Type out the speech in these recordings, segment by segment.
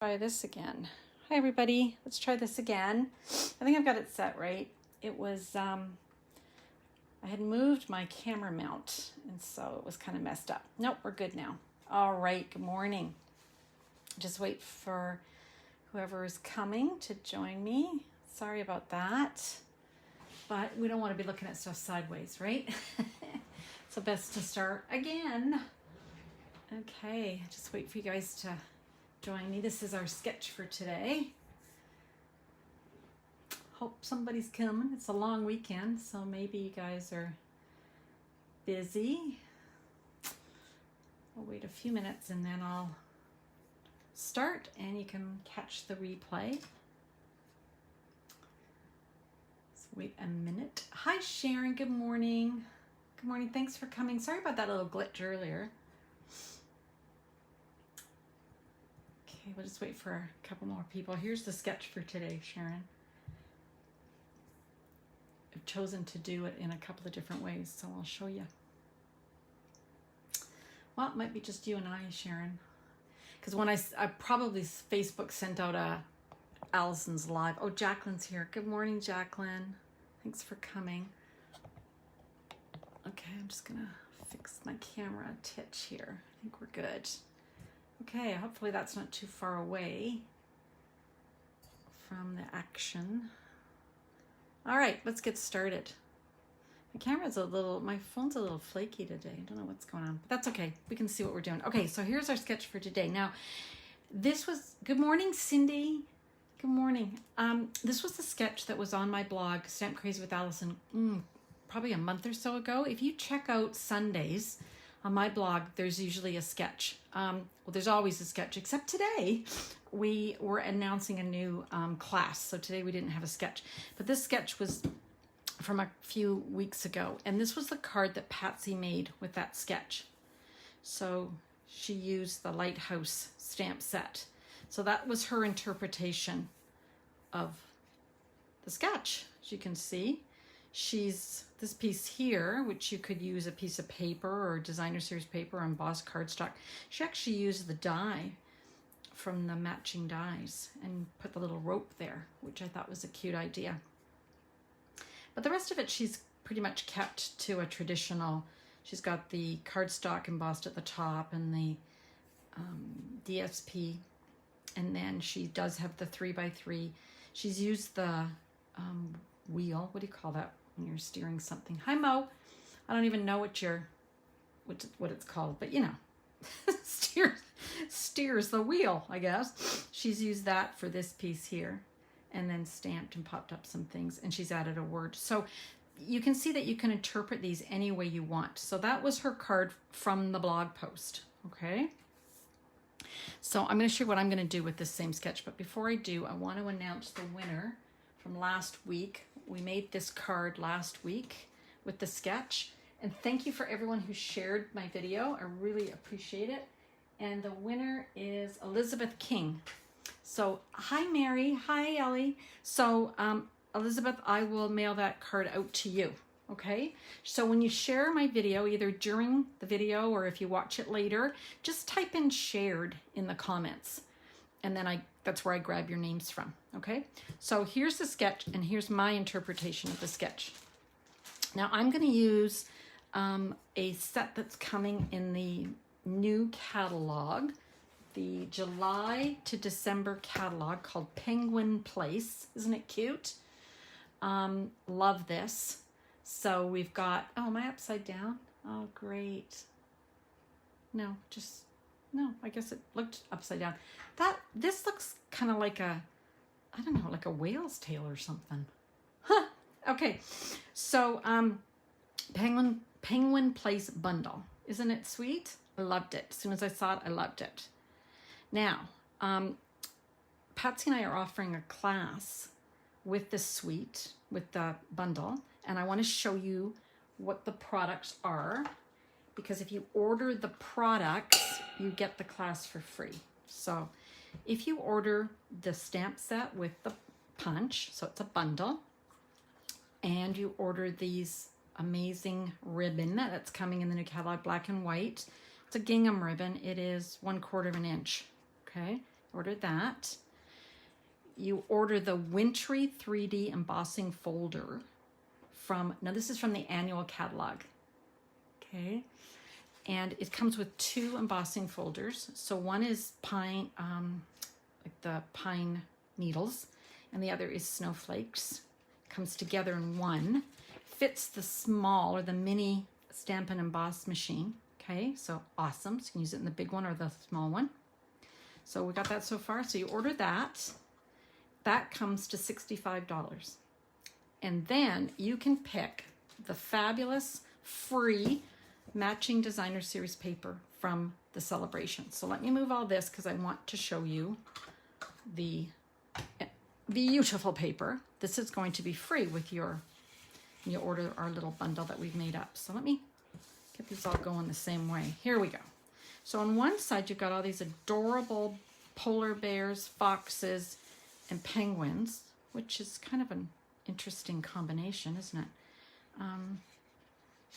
Try this again. Hi everybody, let's try this again. I think I've got it set right. It was, I had moved my camera mount and so it was kind of messed up. Nope, we're good now. All right, good morning. Just wait for whoever is coming to join me. Sorry about that, but we don't want to be looking at stuff sideways, right? So best to start again. Okay, just wait for you guys to join me. This is our sketch for today. Hope somebody's coming. It's a long weekend, so maybe you guys are busy. I'll wait a few minutes and then I'll start and you can catch the replay. Let's wait a minute. Hi Sharon, good morning. Good morning, thanks for coming. Sorry about that little glitch earlier. Okay, we'll just wait for a couple more people. Here's the sketch for today, Sharon. I've chosen to do it in a couple of different ways, so I'll show you. Well, it might be just you and I, Sharon. Because when I probably Facebook sent out a Allison's live. Oh, Jacqueline's here. Good morning, Jacqueline. Thanks for coming. Okay, I'm just gonna fix my camera titch here. I think we're good. Okay, hopefully that's not too far away from the action. All right, let's get started. My phone's a little flaky today. I don't know what's going on, but that's okay. We can see what we're doing. Okay, so here's our sketch for today. Now, good morning, Cindy. Good morning. This was the sketch that was on my blog, Stamp Crazy with Allison, probably a month or so ago. If you check out Sundays, on my blog, there's usually a sketch. Well, there's always a sketch, except today we were announcing a new class. So today we didn't have a sketch, but this sketch was from a few weeks ago. And this was the card that Patsy made with that sketch. So she used the Lighthouse stamp set. So that was her interpretation of the sketch. As you can see, she's this piece here, which you could use a piece of paper or designer series paper or embossed cardstock. She actually used the die from the matching dies and put the little rope there, which I thought was a cute idea. But the rest of it, she's pretty much kept to a traditional. She's got the cardstock embossed at the top and the DSP, and then she does have the 3x3. She's used the wheel. What do you call that when you're steering something? Hi Mo. I don't even know what it's called, but you know, steers the wheel, I guess. She's used that for this piece here, and then stamped and popped up some things, and she's added a word. So you can see that you can interpret these any way you want. So that was her card from the blog post. Okay. So I'm going to show you what I'm going to do with this same sketch, but before I do, I want to announce the winner from last week. We made this card last week with the sketch, and thank you for everyone who shared my video. I really appreciate it. And the winner is Elizabeth King. So hi Mary, hi Ellie. So Elizabeth, I will mail that card out to you. Okay, so when you share my video, either during the video or if you watch it later, just type in shared in the comments, and then that's where I grab your names from. Okay, so here's the sketch and here's my interpretation of the sketch. Now I'm going to use a set that's coming in the new catalog, the July to December catalog called Penguin Place. Isn't it cute? Love this. So we've got, oh, am I upside down? Oh, great. No, I guess it looked upside down. This looks kind of like I don't know, like a whale's tail or something. Huh. Okay. So, Penguin Place bundle. Isn't it sweet? I loved it. As soon as I saw it, I loved it. Now, Patsy and I are offering a class with the suite, with the bundle, and I want to show you what the products are, because if you order the products, you get the class for free. So if you order the stamp set with the punch, so it's a bundle, and you order these amazing ribbon that's coming in the new catalog, black and white. It's a gingham ribbon. It is 1/4 of an inch. Okay, Ordered that. You order the Wintry 3D embossing folder from, now this is from the annual catalog. Okay. And it comes with 2 embossing folders. So one is pine, like the pine needles, and the other is snowflakes. Comes together in one. Fits the small or the mini Stampin' Emboss machine. Okay, so awesome. So you can use it in the big one or the small one. So we got that so far. So you order that. That comes to $65. And then you can pick the fabulous free matching designer series paper from the celebration. So let me move all this because I want to show you the beautiful paper. This is going to be free with you order our little bundle that we've made up. So let me get these all going the same way. Here we go. So on one side, you've got all these adorable polar bears, foxes, and penguins, which is kind of an interesting combination, isn't it? I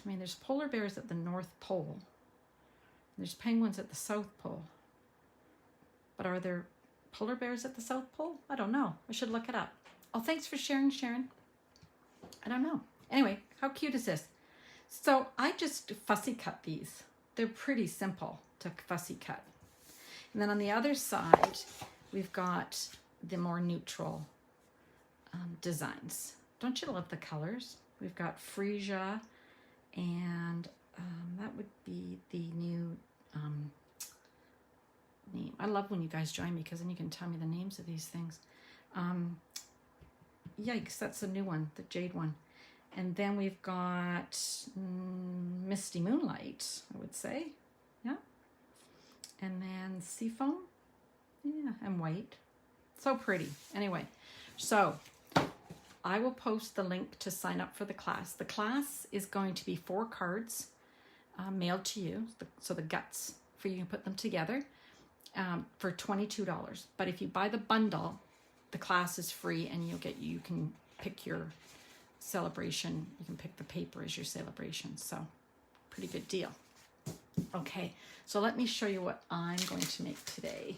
mean, there's polar bears at the North Pole. There's penguins at the South Pole. But are there polar bears at the South Pole? I don't know. I should look it up. Oh, thanks for sharing, Sharon. I don't know. Anyway, how cute is this? So I just fussy cut these. They're pretty simple to fussy cut. And then on the other side, we've got the more neutral designs. Don't you love the colors? We've got freesia, and that would be the new name. I love when you guys join me because then you can tell me the names of these things. Yikes, that's a new one, the jade one. And then we've got Misty Moonlight, I would say. Yeah. And then Seafoam. Yeah, and white. So pretty. Anyway, so I will post the link to sign up for the class. The class is going to be 4 cards mailed to you. So the guts for you can put them together for $22. But if you buy the bundle, the class is free, and you can pick your celebration. You can pick the paper as your celebration. So pretty good deal. Okay, so let me show you what I'm going to make today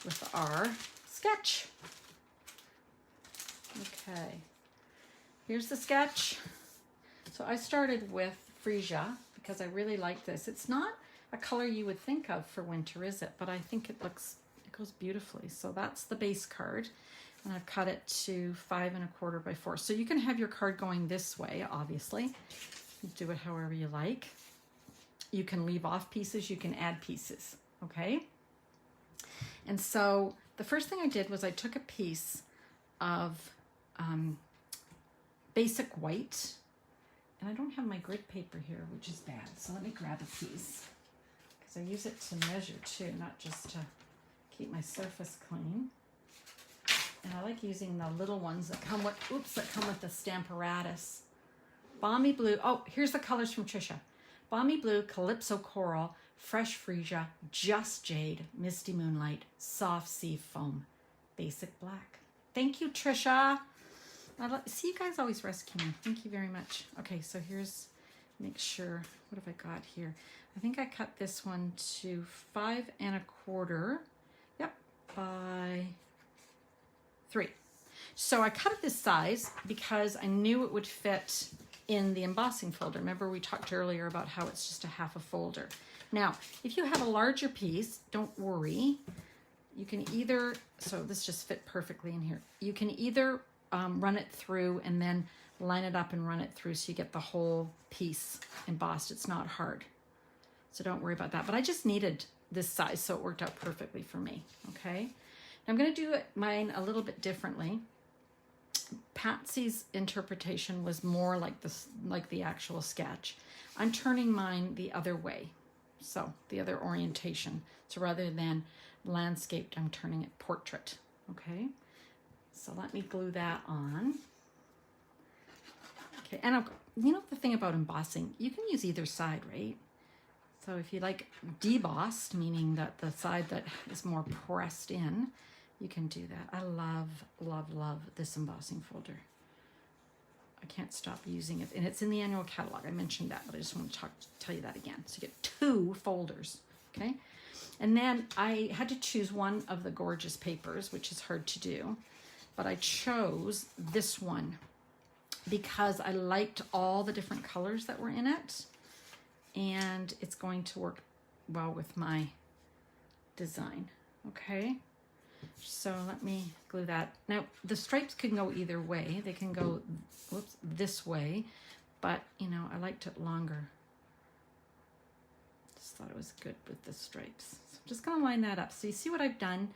with our sketch. Okay, here's the sketch. So I started with freesia because I really like this. It's not a color you would think of for winter, is it? But I think it goes beautifully. So that's the base card. And I've cut it to 5 1/4 by 4. So you can have your card going this way, obviously. You do it however you like. You can leave off pieces, you can add pieces, okay? And so the first thing I did was I took a piece of basic white, and I don't have my grid paper here, which is bad. So let me grab a piece, because I use it to measure too, not just to keep my surface clean. And I like using the little ones that come with, the Stamparatus. Balmy Blue, oh, here's the colors from Trisha. Balmy Blue, Calypso Coral, Fresh Freesia, Just Jade, Misty Moonlight, Soft Sea Foam, Basic Black. Thank you, Trisha. See, you guys always rescue me. Thank you very much. Okay, so here's, make sure, what have I got here? I think I cut this one to 5 1/4. Yep, by 3. So I cut it this size because I knew it would fit in the embossing folder. Remember we talked earlier about how it's just a half a folder. Now, if you have a larger piece, don't worry. You can either, so this just fit perfectly in here. You can either run it through and then line it up and run it through so you get the whole piece embossed. It's not hard. So don't worry about that. But I just needed this size, so it worked out perfectly for me, okay? I'm going to do mine a little bit differently. Patsy's interpretation was more like this, like the actual sketch. I'm turning mine the other way, so the other orientation. So rather than landscaped, I'm turning it portrait. Okay, so let me glue that on. Okay, and you know the thing about embossing, you can use either side, right? So if you like debossed, meaning that the side that is more pressed in, you can do that. I love, love, love this embossing folder. I can't stop using it. And it's in the annual catalog. I mentioned that, but I just want to tell you that again. So you get 2 folders, okay? And then I had to choose one of the gorgeous papers, which is hard to do, but I chose this one because I liked all the different colors that were in it, and it's going to work well with my design. Okay, so let me glue that. Now the stripes can go either way. They can go, whoops, this way, but you know, I liked it longer. Just thought it was good with the stripes. So I'm just gonna line that up. So you see what I've done?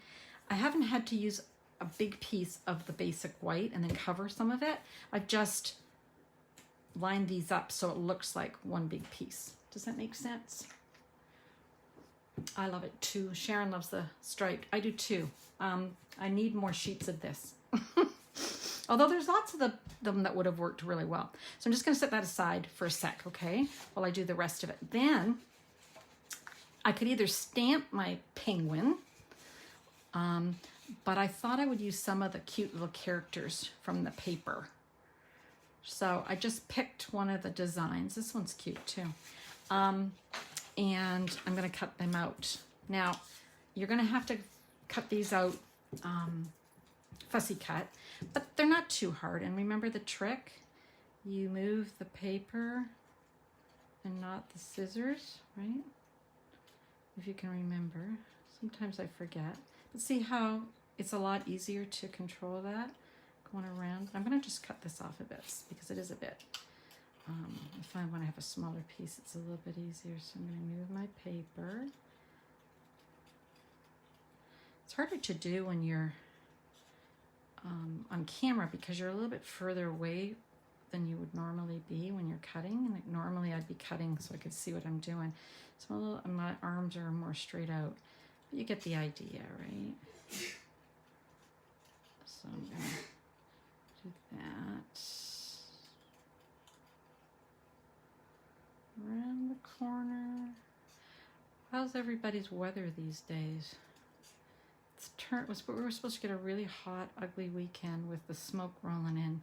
I haven't had to use a big piece of the basic white and then cover some of it. I've just lined these up so it looks like one big piece. Does that make sense? I love it too. Sharon loves the striped. I do too. I need more sheets of this. Although there's lots of them that would have worked really well. So I'm just going to set that aside for a sec, okay? While I do the rest of it. Then I could either stamp my penguin, but I thought I would use some of the cute little characters from the paper. So I just picked one of the designs. This one's cute too. And I'm going to cut them out. Now, you're going to have to cut these out fussy cut, but they're not too hard. And remember the trick? You move the paper and not the scissors, right? If you can remember. Sometimes I forget. But see how it's a lot easier to control that going around. I'm going to just cut this off a bit because it is a bit. If I want to have a smaller piece, it's a little bit easier. So I'm going to move my paper. It's harder to do when you're on camera because you're a little bit further away than you would normally be when you're cutting. And like normally I'd be cutting so I could see what I'm doing. So my arms are more straight out. But you get the idea, right? So I'm going to do that. Around the corner. How's everybody's weather these days? We were supposed to get a really hot, ugly weekend with the smoke rolling in,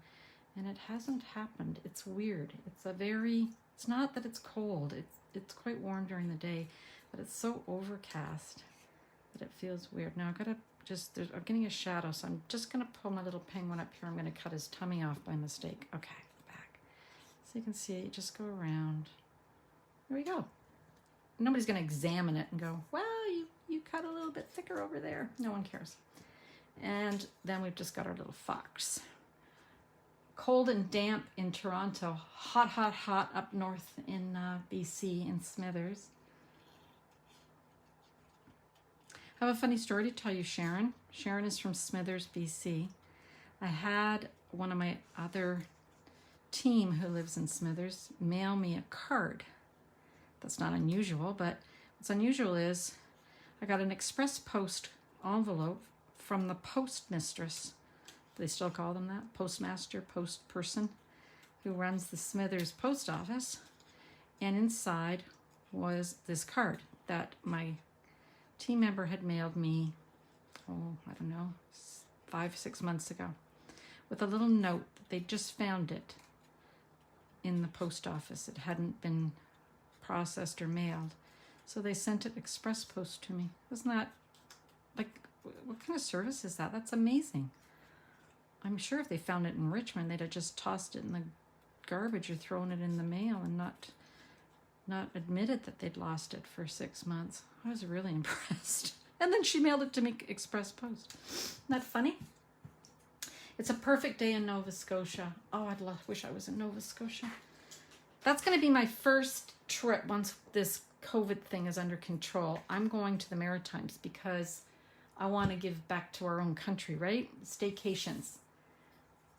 and it hasn't happened. It's weird. It's not that it's cold. It's quite warm during the day, but it's so overcast that it feels weird. Now I've got to I'm getting a shadow, so I'm just gonna pull my little penguin up here. I'm gonna cut his tummy off by mistake. Okay, back. So you can see, just go around. There we go. Nobody's going to examine it and go, well, you cut a little bit thicker over there. No one cares. And then we've just got our little fox. Cold and damp in Toronto. Hot, hot, hot up north in BC in Smithers. I have a funny story to tell you, Sharon. Sharon is from Smithers, BC. I had one of my other team who lives in Smithers mail me a card. That's not unusual, but what's unusual is I got an express post envelope from the postmistress. Do they still call them that? Postmaster, post person, who runs the Smithers post office. And inside was this card that my team member had mailed me, I don't know, 5-6 months ago, with a little note that they just found it in the post office. It hadn't been processed or mailed, so they sent it express post to me. Isn't that, like, what kind of service is that? That's amazing. I'm sure if they found it in Richmond, they'd have just tossed it in the garbage or thrown it in the mail and not admitted that they'd lost it for 6 months. I was really impressed. And then she mailed it to me express post. Isn't that funny? It's a perfect day in Nova Scotia. Oh, wish I was in Nova Scotia. That's going to be my first trip once this COVID thing is under control. I'm going to the Maritimes because I want to give back to our own country, right? Staycations.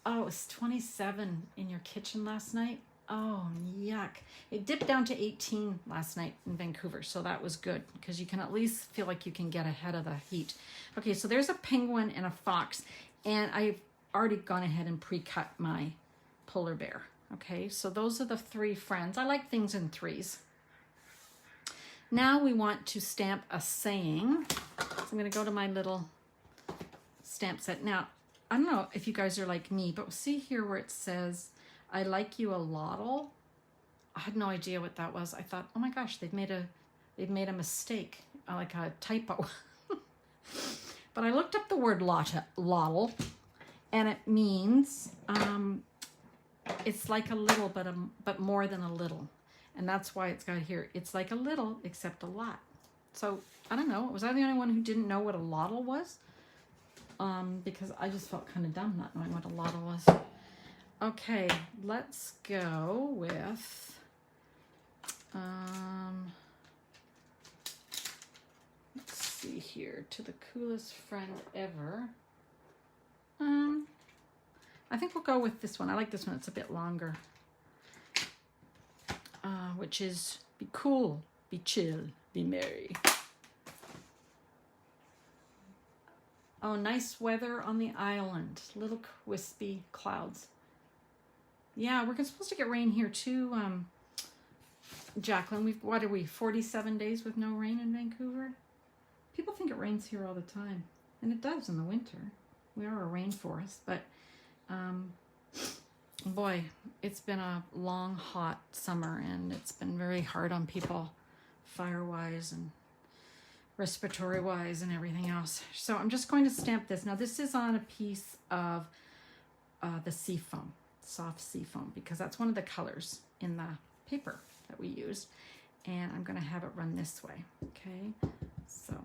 Oh, it was 27 in your kitchen last night. Oh, yuck. It dipped down to 18 last night in Vancouver, so that was good because you can at least feel like you can get ahead of the heat. Okay, so there's a penguin and a fox, and I've already gone ahead and pre-cut my polar bear. Okay, so those are the 3 friends. I like things in 3s. Now we want to stamp a saying. So I'm going to go to my little stamp set. Now, I don't know if you guys are like me, but see here where it says, I like you a lotl. I had no idea what that was. I thought, oh my gosh, they've made a mistake. like a typo. But I looked up the word lottle, and it means it's like a little, but more than a little. And that's why it's got here, it's like a little, except a lot. So, I don't know, was I the only one who didn't know what a lottle was? Because I just felt kind of dumb not knowing what a lottle was. Okay, let's go with, let's see here, to the coolest friend ever. I think we'll go with this one. I like this one, it's a bit longer. Which is, be cool, be chill, be merry. Oh, nice weather on the island. Little wispy clouds. Yeah, we're supposed to get rain here too, Jacqueline. What are we, 47 days with no rain in Vancouver? People think it rains here all the time. And it does in the winter. We are a rainforest, but boy, it's been a long, hot summer, and it's been very hard on people, fire-wise and respiratory-wise and everything else. So I'm just going to stamp this. Now, this is on a piece of the sea foam, soft sea foam, because that's one of the colors in the paper that we used. And I'm going to have it run this way, okay? So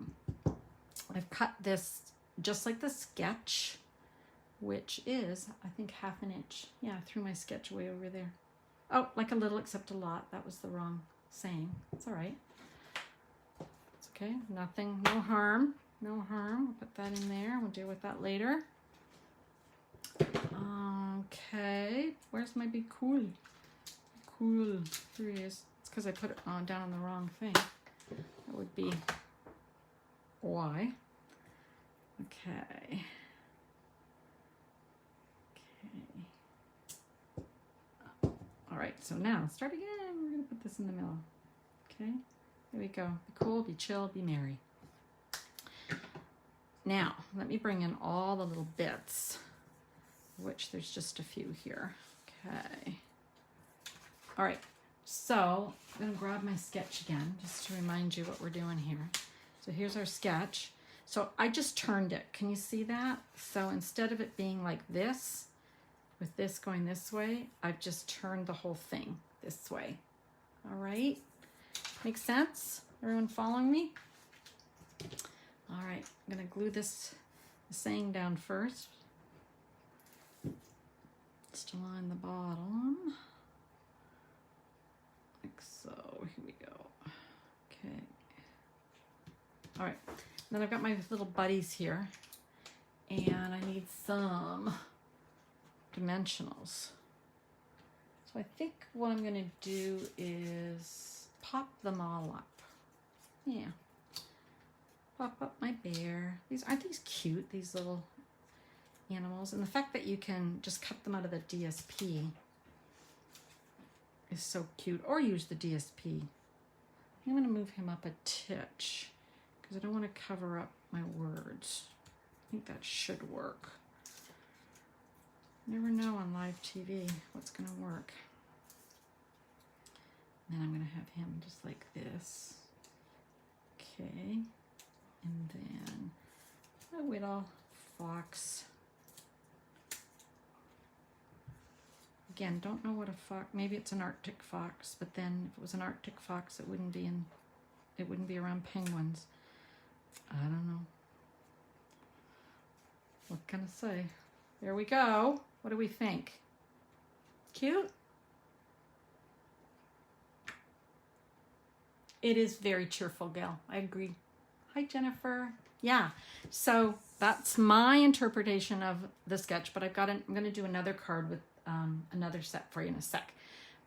I've cut this just like the sketch, which is, I think, 1/2 inch. Yeah, I threw my sketch way over there. Oh, like a little except a lot. That was the wrong saying. It's all right. It's okay. Nothing, no harm. No harm. We'll put that in there. We'll deal with that later. Okay. Where's my big cool? Cool. Here he is. It's because I put it down on the wrong thing. That would be why. Okay. All right, so now start again. We're gonna put this in the middle. Okay, there we go. Be cool, be chill, be merry. Now, let me bring in all the little bits, which there's just a few here. Okay. All right, so I'm gonna grab my sketch again, just to remind you what we're doing here. So here's our sketch. So I just turned it. Can you see that? So instead of it being like this, with this going this way, I've just turned the whole thing this way. All right, makes sense? Everyone following me? All right, I'm gonna glue this saying down first. Just align the bottom. Like so, here we go. Okay. All right, then I've got my little buddies here, and I need some dimensionals. So I think what I'm gonna do is pop them all up. Yeah. Pop up my bear. Aren't these cute, these little animals? And the fact that you can just cut them out of the DSP is so cute. Or use the DSP. I'm gonna move him up a titch because I don't want to cover up my words. I think that should work. Never know on live TV what's going to work. And then I'm going to have him just like this. Okay. And then a little fox. Again, don't know what a fox, maybe it's an Arctic fox, but then if it was an Arctic fox, it wouldn't be around penguins. I don't know. What can I say? There we go. What do we think? Cute? It is very cheerful, Gail. I agree. Hi, Jennifer. Yeah, so that's my interpretation of the sketch, but I'm going to do another card with another set for you in a sec.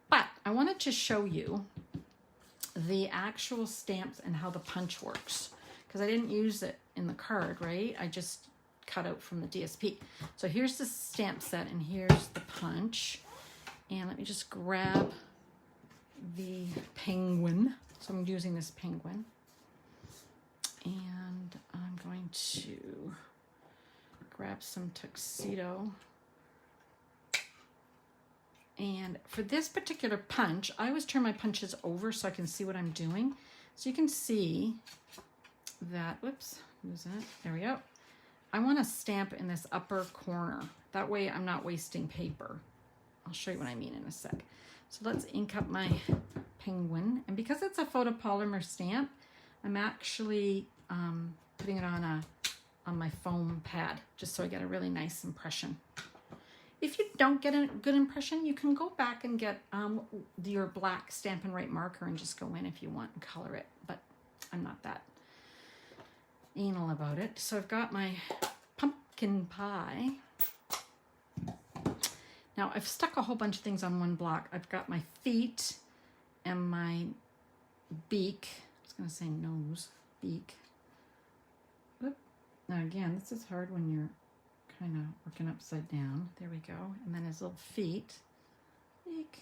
But I wanted to show you the actual stamps and how the punch works, because I didn't use it in the card, right? I just cut out from the DSP. So here's the stamp set, and here's the punch. And let me just grab the penguin. So I'm using this penguin. And I'm going to grab some tuxedo. And for this particular punch, I always turn my punches over so I can see what I'm doing. So you can see that, whoops, lose it. There we go. I want to stamp in this upper corner. That way I'm not wasting paper. I'll show you what I mean in a sec. So let's ink up my penguin. And because it's a photopolymer stamp, I'm actually putting it on my foam pad, just so I get a really nice impression. If you don't get a good impression, you can go back and get your black Stampin' Right marker and just go in if you want and color it. But I'm not that anal about it. So I've got my pumpkin pie. Now I've stuck a whole bunch of things on one block. I've got my feet and my beak. I was gonna say nose, beak. Oop. Now again, this is hard when you're kind of working upside down. There we go. And then his little feet. Beak.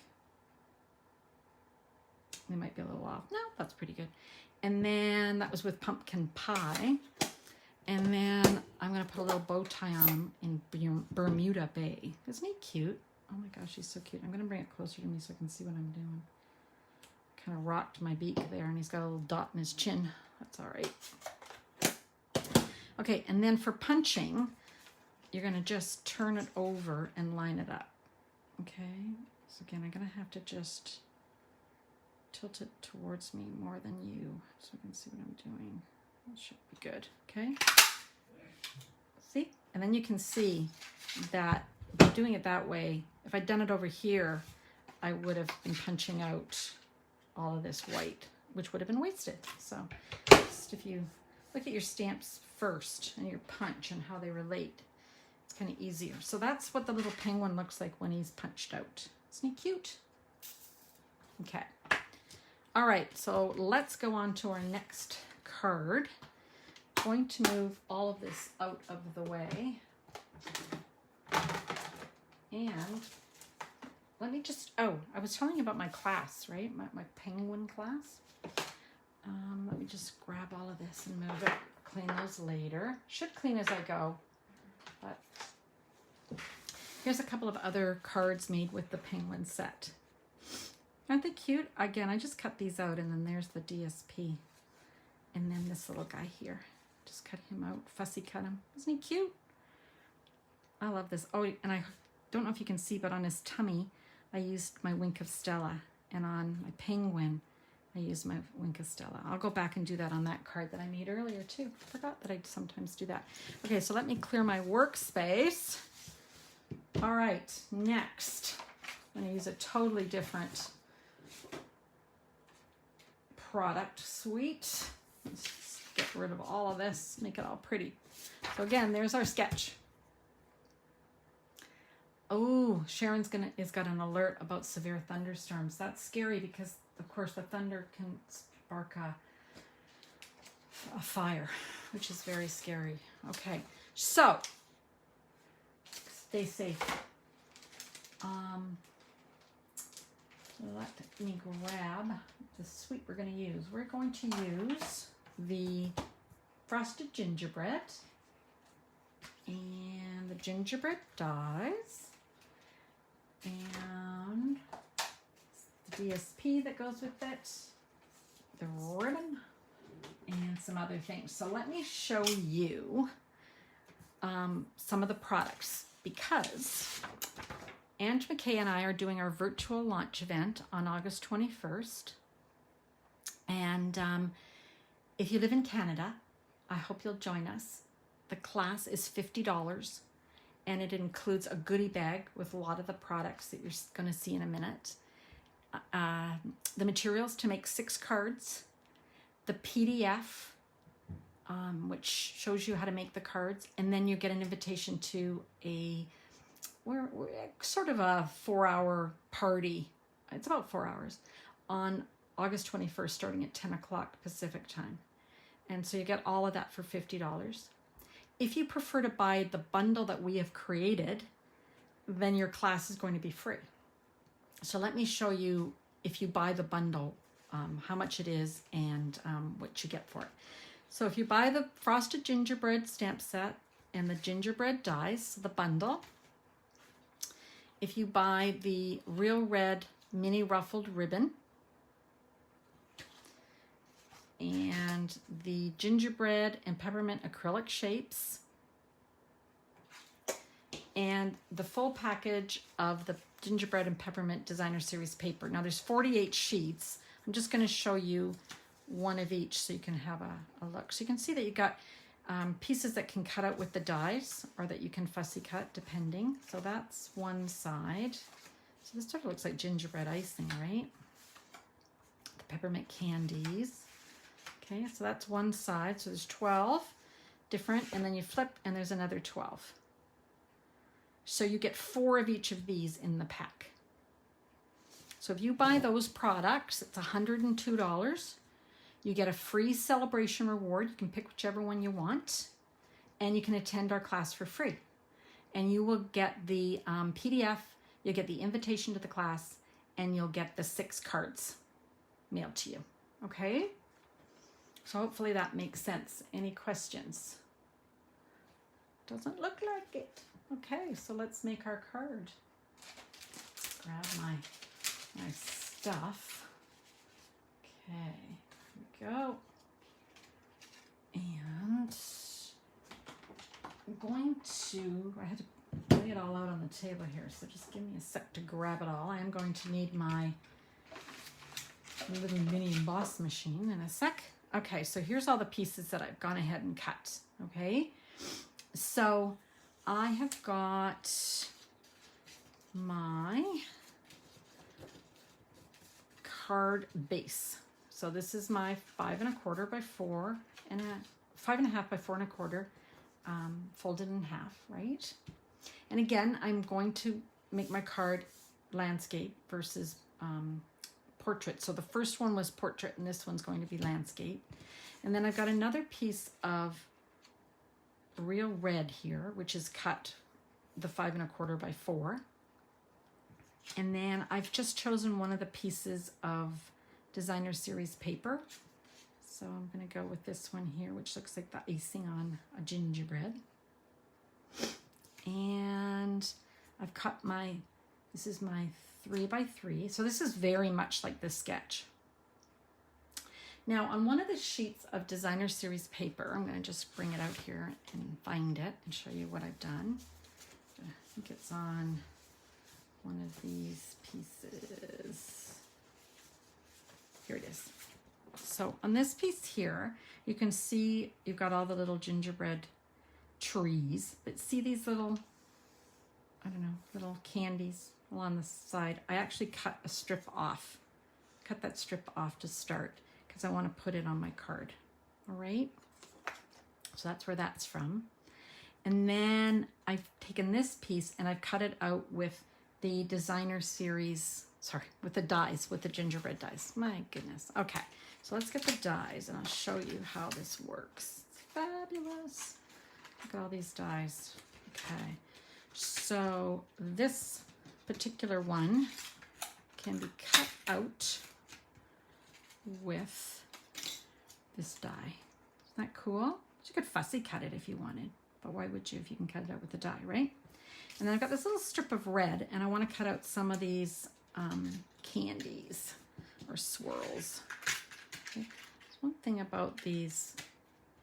They might be a little off. No, that's pretty good. And then that was with pumpkin pie. And then I'm going to put a little bow tie on him in Bermuda Bay. Isn't he cute? Oh my gosh, he's so cute. I'm going to bring it closer to me so I can see what I'm doing. Kind of rocked my beak there, and he's got a little dot in his chin. That's all right. Okay, and then for punching, you're going to just turn it over and line it up. Okay, so again, I'm going to have to just tilt it towards me more than you so I can see what I'm doing. That should be good. Okay, see? And then you can see that by doing it that way, if I'd done it over here, I would have been punching out all of this white, which would have been wasted. So just if you look at your stamps first and your punch and how they relate, it's kind of easier. So that's what the little penguin looks like when he's punched out. Isn't he cute? Okay. All right, so let's go on to our next card. I'm going to move all of this out of the way. And let me just, oh, I was telling you about my class, right? My penguin class. Let me just grab all of this and move it. Clean those later. Should clean as I go. But here's a couple of other cards made with the penguin set. Aren't they cute? Again, I just cut these out, and then there's the DSP. And then this little guy here. Just cut him out, fussy cut him. Isn't he cute? I love this. Oh, and I don't know if you can see, but on his tummy, I used my Wink of Stella. And on my penguin, I used my Wink of Stella. I'll go back and do that on that card that I made earlier too. Forgot that I'd sometimes do that. Okay, so let me clear my workspace. All right, next, I'm gonna use a totally different product suite. Let's just get rid of all of this, make it all pretty. So again, there's our sketch. Oh, Sharon's is got an alert about severe thunderstorms. That's scary because, of course, the thunder can spark a fire, which is very scary. Okay, so stay safe. Let me grab the sweet we're going to use. We're going to use the frosted gingerbread and the gingerbread dies and the DSP that goes with it, the ribbon, and some other things. So let me show you some of the products, because Ange McKay and I are doing our virtual launch event on August 21st. And if you live in Canada, I hope you'll join us. The class is $50, and it includes a goodie bag with a lot of the products that you're going to see in a minute. The materials to make 6 cards, the PDF, which shows you how to make the cards, and then you get an invitation to we're sort of a 4-hour party. It's about 4 hours on August 21st, starting at 10 o'clock Pacific time. And so you get all of that for $50. If you prefer to buy the bundle that we have created, then your class is going to be free. So let me show you, if you buy the bundle, how much it is and what you get for it. So if you buy the frosted gingerbread stamp set and the gingerbread dies, the bundle, if you buy the Real Red mini ruffled ribbon and the gingerbread and peppermint acrylic shapes, and the full package of the gingerbread and peppermint designer series paper. Now there's 48 sheets. I'm just going to show you one of each so you can have a look. So you can see that you got pieces that can cut out with the dies, or that you can fussy cut depending. So that's one side. So this sort of looks like gingerbread icing, right? The peppermint candies. Okay, so that's one side. So there's 12 different, and then you flip and there's another 12. So you get 4 of each of these in the pack. So if you buy those products, it's $102. You get a free celebration reward. You can pick whichever one you want, and you can attend our class for free. And you will get the PDF, you'll get the invitation to the class, and you'll get the 6 cards mailed to you. Okay? So hopefully that makes sense. Any questions? Doesn't look like it. Okay, so let's make our card. Grab my stuff. Okay, here we go. And I'm going to, I had to lay it all out on the table here, so just give me a sec to grab it all. I am going to need my little mini emboss machine in a sec. Okay, so here's all the pieces that I've gone ahead and cut, okay? So I have got my card base. So this is my 5 1/4 by 4 and 5 1/2 by 4 1/4 folded in half, right? And again, I'm going to make my card landscape versus portrait. So the first one was portrait and this one's going to be landscape. And then I've got another piece of real red here, which is cut the 5 1/4 by 4. And then I've just chosen one of the pieces of designer series paper. So I'm going to go with this one here, which looks like the icing on a gingerbread. And I've cut this is my 3 by 3. So this is very much like the sketch. Now on one of the sheets of designer series paper, I'm going to just bring it out here and find it and show you what I've done. I think it's on one of these pieces. Here it is. So on this piece here, you can see you've got all the little gingerbread trees, but see these little, I don't know, little candies along the side. I actually cut a strip off. Cut that strip off to start because I want to put it on my card. All right. So that's where that's from. And then I've taken this piece and I've cut it out with the designer series, with the dies, with the gingerbread dies. My goodness. Okay. So let's get the dies and I'll show you how this works. It's fabulous. Look at all these dies. Okay. So this particular one can be cut out with this die. Isn't that cool? You could fussy cut it if you wanted, but why would you if you can cut it out with the die, right? And then I've got this little strip of red and I want to cut out some of these candies or swirls. Okay. There's one thing about these,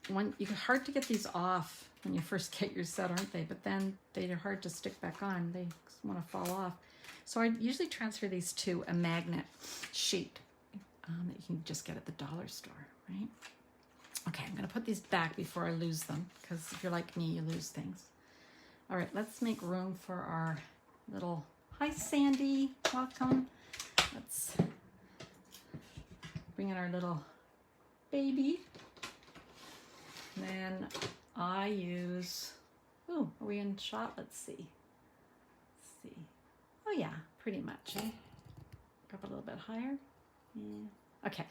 you're hard to get these off when you first get your set, aren't they? But then they're hard to stick back on. They want to fall off. So I usually transfer these to a magnet sheet that you can just get at the dollar store, right? Okay, I'm going to put these back before I lose them, because if you're like me, you lose things. All right, let's make room for our little, hi Sandy, welcome. Let's bring in our little baby. And then I use, are we in shot? Let's see. Let's see. Oh yeah, pretty much. Eh? Up a little bit higher. Yeah. Okay,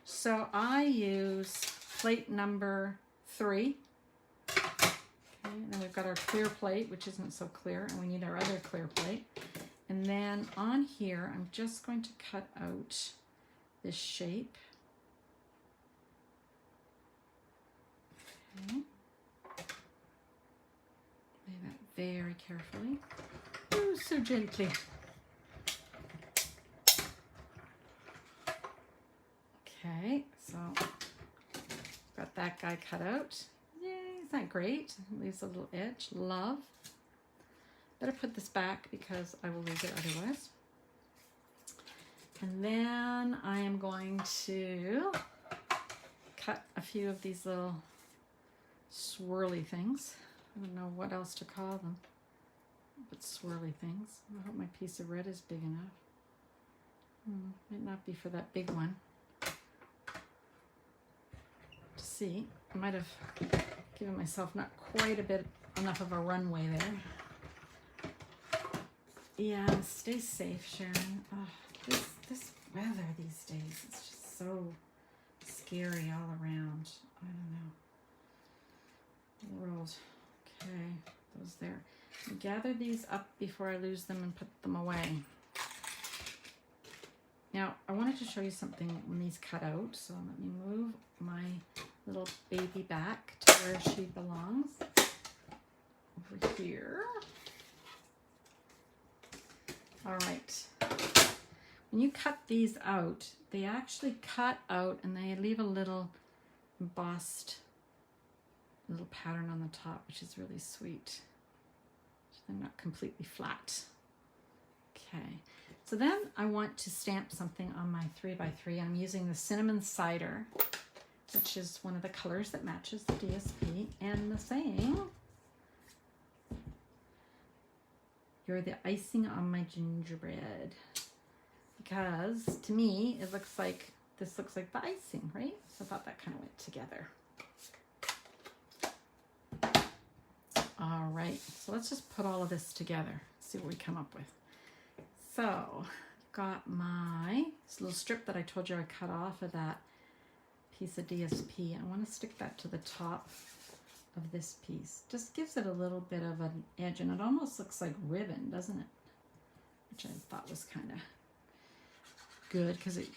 so I use plate number 3. Okay, and then we've got our clear plate, which isn't so clear, and we need our other clear plate. And then on here, I'm just going to cut out this shape. Okay. Lay that very carefully. Oh, so gently. Okay, so that guy cut out. Yay, isn't that great? Leaves a little edge. Love. Better put this back because I will lose it otherwise. And then I am going to cut a few of these little swirly things. I don't know what else to call them, but swirly things. I hope my piece of red is big enough. Might not be for that big one. To see, I might have given myself not quite enough of a runway there. Yeah, stay safe, Sharon. Oh, this weather these days, it's just so scary all around. I don't know. The world. Okay, those there. Gather these up before I lose them and put them away. Now, I wanted to show you something when these cut out, so let me move my little baby back to where she belongs. Over here. All right. When you cut these out, they actually cut out and they leave a little embossed little pattern on the top, which is really sweet. So they're not completely flat. Okay. So then I want to stamp something on my 3x3. I'm using the Cinnamon Cider, which is one of the colors that matches the DSP, and the saying, "You're the icing on my gingerbread." Because to me, it looks like, this looks like the icing, right? So I thought that kind of went together. All right, so let's just put all of this together, see what we come up with. So I've got my little strip that I told you I cut off of that piece of DSP. I want to stick that to the top of this piece. Just gives it a little bit of an edge, and it almost looks like ribbon, doesn't it? Which I thought was kind of good because it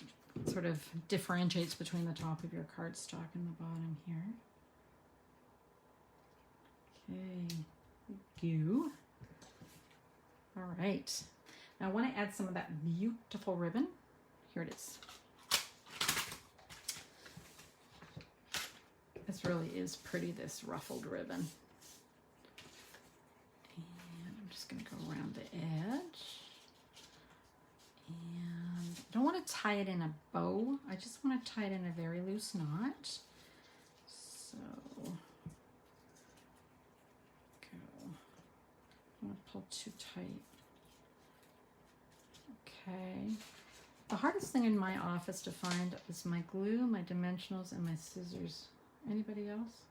sort of differentiates between the top of your cardstock and the bottom here. Okay, goo. All right. Now I want to add some of that beautiful ribbon. Here it is. This really is pretty, this ruffled ribbon. And I'm just going to go around the edge. And I don't want to tie it in a bow. I just want to tie it in a very loose knot. So, go. I don't want to pull too tight. Okay. The hardest thing in my office to find is my glue, my dimensionals, and my scissors. Anybody else?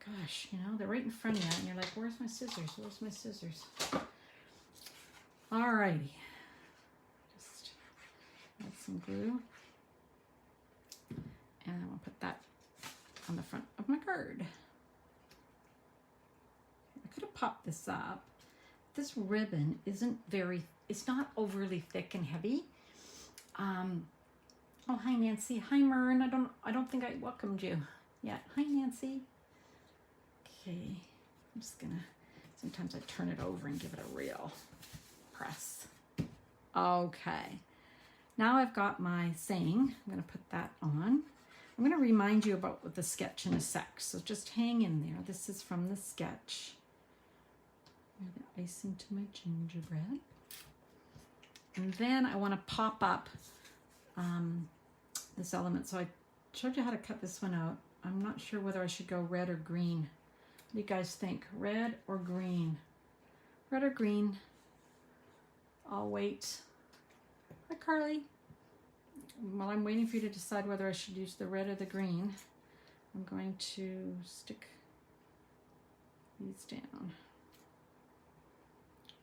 Gosh, you know, they're right in front of you, and you're like, where's my scissors? Where's my scissors? Alrighty. Just add some glue. And I'm going to put that on the front of my card. I could have popped this up. This ribbon isn't very, it's not overly thick and heavy. Oh, hi Nancy. Hi Mern. I don't think I welcomed you yet. Hi Nancy. Okay, I'm just gonna, sometimes I turn it over and give it a real press. Okay, now I've got my saying. I'm gonna put that on. I'm gonna remind you about the sketch in a sec, so just hang in there. This is from the sketch. The icing to my gingerbread. And then I want to pop up this element. So I showed you how to cut this one out. I'm not sure whether I should go red or green. What do you guys think? Red or green? Red or green? I'll wait. Hi Carly. While I'm waiting for you to decide whether I should use the red or the green, I'm going to stick these down.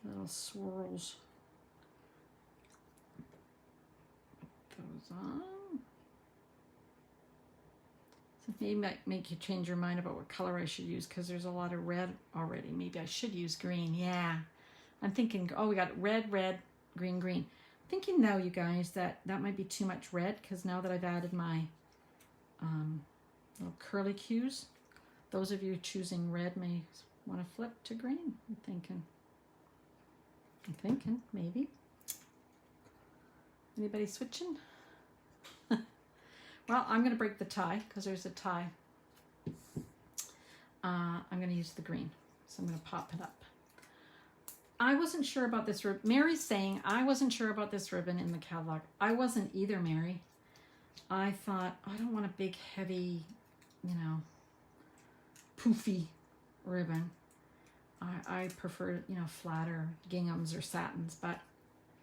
Little swirls. Put those on. So maybe might make you change your mind about what color I should use because there's a lot of red already. Maybe I should use green. Yeah. I'm thinking, oh, we got red, red, green, green. I'm thinking now, you guys, that might be too much red because now that I've added my little curly cues, those of you choosing red may want to flip to green. I'm thinking, maybe. Anybody switching? Well, I'm going to break the tie because there's a tie I'm going to use the green. So I'm going to pop it up. I wasn't sure about this ribbon. Mary's saying, I wasn't sure about this ribbon in the catalog. I wasn't either, Mary. I thought, I don't want a big, heavy, you know, poofy ribbon. I prefer, you know, flatter ginghams or satins, but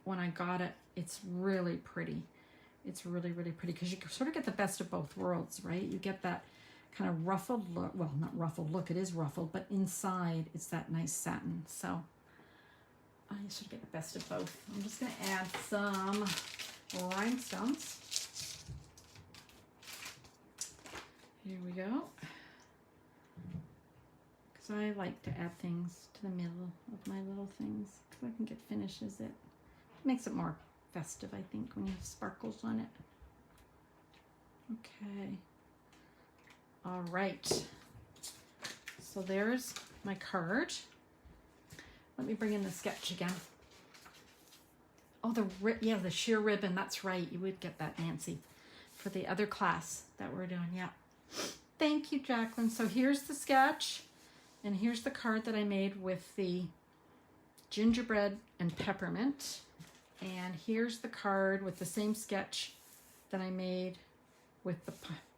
when I got it, it's really pretty. It's really, really pretty because you sort of get the best of both worlds, right? You get that kind of ruffled look. Well, not ruffled look, it is ruffled, but inside it's that nice satin. So I should get the best of both. I'm just going to add some rhinestones. Here we go. Because I like to add things to the middle of my little things because I can get finishes. It makes it more festive, I think, when you have sparkles on it. Okay. All right. So there's my card. Let me bring in the sketch again. Oh, the sheer ribbon. That's right. You would get that, Nancy, for the other class that we're doing. Yeah. Thank you, Jacqueline. So here's the sketch, and here's the card that I made with the gingerbread and peppermint. And here's the card with the same sketch that I made with the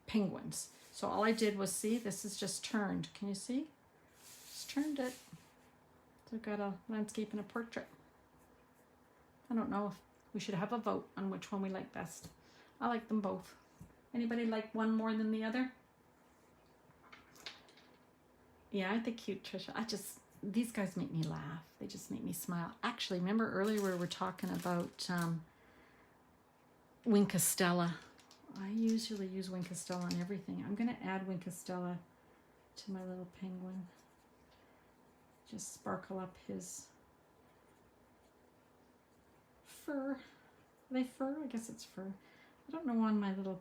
penguins. So all I did was, see, this is just turned. Can you see? Just turned it. So I've got a landscape and a portrait. I don't know if we should have a vote on which one we like best. I like them both. Anybody like one more than the other? Yeah, I think cute, Trisha. These guys make me laugh. They just make me smile. Actually, remember earlier we were talking about Winkostella. I usually use Winkostella on everything. I'm going to add Winkostella to my little penguin. Just sparkle up his fur. Are they fur? I guess it's fur. I don't know on my little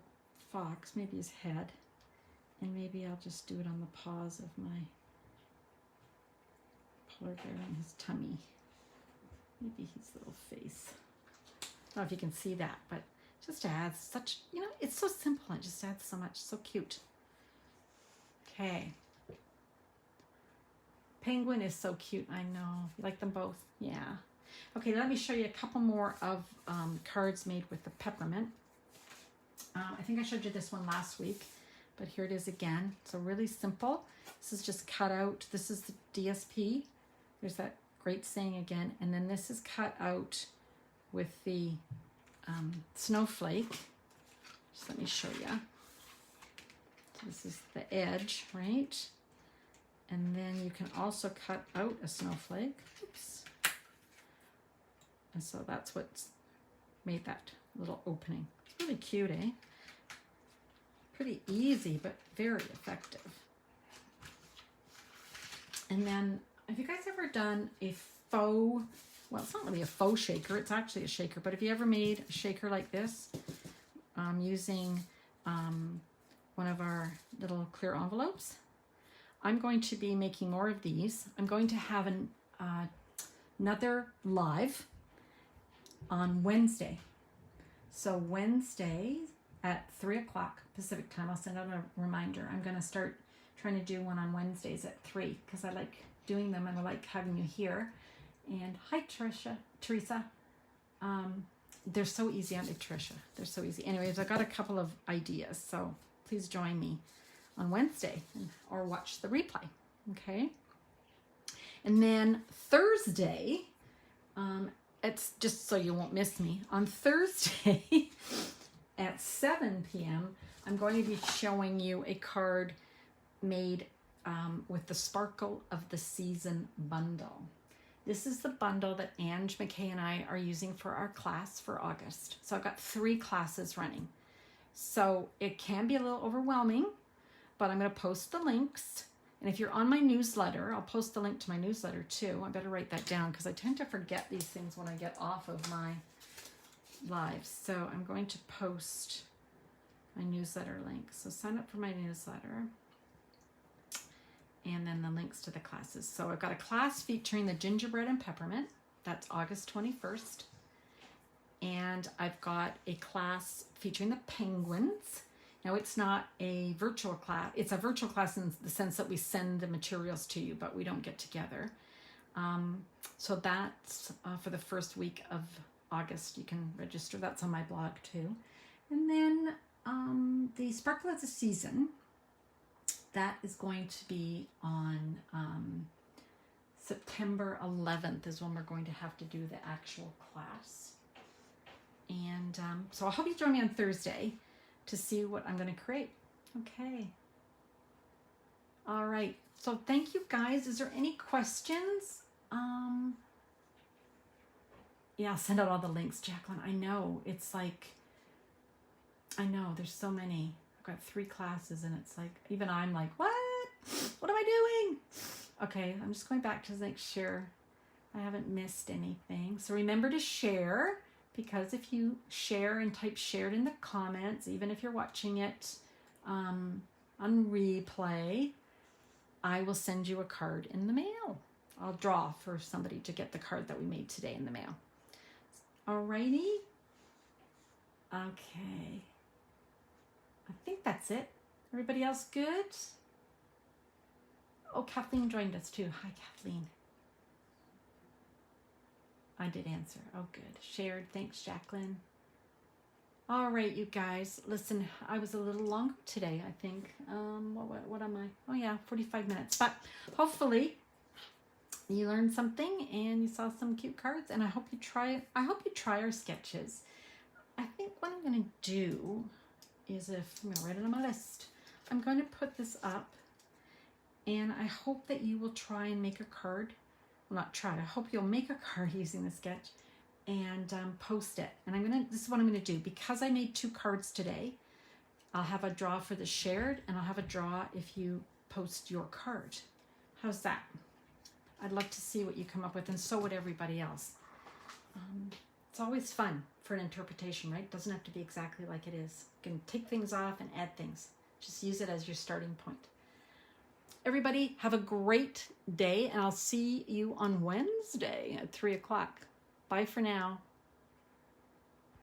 fox. Maybe his head. And maybe I'll just do it on the paws of my polar bear and his tummy. Maybe his little face. I don't know if you can see that, but just adds such, you know, it's so simple. It just adds so much. So cute. Okay. Penguin is so cute. I know. You like them both? Yeah. Okay, let me show you a couple more of cards made with the peppermint. I think I showed you this one last week, but here it is again. So really simple. This is just cut out. This is the DSP. There's that great saying again. And then this is cut out with the snowflake. Just let me show you. So this is the edge, right? And then you can also cut out a snowflake. Oops. And so that's what's made that little opening. It's really cute, eh? Pretty easy, but very effective. And then, have you guys ever done a faux, well, it's not really a faux shaker, it's actually a shaker, but have you ever made a shaker like this using one of our little clear envelopes? I'm going to be making more of these. I'm going to have another live on Wednesday. So Wednesday at 3 o'clock Pacific time, I'll send out a reminder. I'm going to start trying to do one on Wednesdays at 3 because I like doing them and I like having you here. And hi, Teresa. They're so easy, aren't they, Tricia? They're so easy. Anyways, I got a couple of ideas, so please join me on Wednesday or watch the replay, okay? And then Thursday, it's just so you won't miss me, on Thursday at 7 p.m., I'm going to be showing you a card made with the Sparkle of the Season bundle. This is the bundle that Ange McKay and I are using for our class for August. So I've got 3 classes running. So it can be a little overwhelming, but I'm going to post the links. And if you're on my newsletter, I'll post the link to my newsletter too. I better write that down because I tend to forget these things when I get off of my lives. So I'm going to post my newsletter link. So sign up for my newsletter. And then the links to the classes. So I've got a class featuring the gingerbread and peppermint. That's August 21st. And I've got a class featuring the penguins. Now, it's not a virtual class. It's a virtual class in the sense that we send the materials to you, but we don't get together. So that's for the first week of August. You can register. That's on my blog too. And then the Sparkle of the Season, that is going to be on September 11th is when we're going to have to do the actual class. And so I hope you join me on Thursday to see what I'm going to create. Okay. All right. So thank you guys. Is there any questions? Yeah, I'll send out all the links, Jacqueline. I know. It's like, I know there's so many. I've got 3 classes and it's like, even I'm like, what? What am I doing? Okay, I'm just going back to make sure I haven't missed anything. So remember to share, because if you share and type shared in the comments, even if you're watching it on replay, I will send you a card in the mail. I'll draw for somebody to get the card that we made today in the mail. Alrighty. Okay. I think that's it. Everybody else good? Oh, Kathleen joined us too. Hi, Kathleen. I did answer. Oh, good. Shared. Thanks, Jacqueline. All right, you guys. Listen, I was a little longer today, I think. What am I? Oh, yeah, 45 minutes. But hopefully you learned something and you saw some cute cards. And I hope you try our sketches. I think what I'm going to do is, I'm going to write it on my list. I'm going to put this up. And I hope that you will try and make a card. Well, not try. I hope you'll make a card using the sketch and post it. And this is what I'm gonna do. Because I made 2 cards today, I'll have a draw for the shared, and I'll have a draw if you post your card. How's that? I'd love to see what you come up with, and so would everybody else. It's always fun for an interpretation, right? It doesn't have to be exactly like it is. You can take things off and add things. Just use it as your starting point. Everybody, have a great day, and I'll see you on Wednesday at 3 o'clock. Bye for now.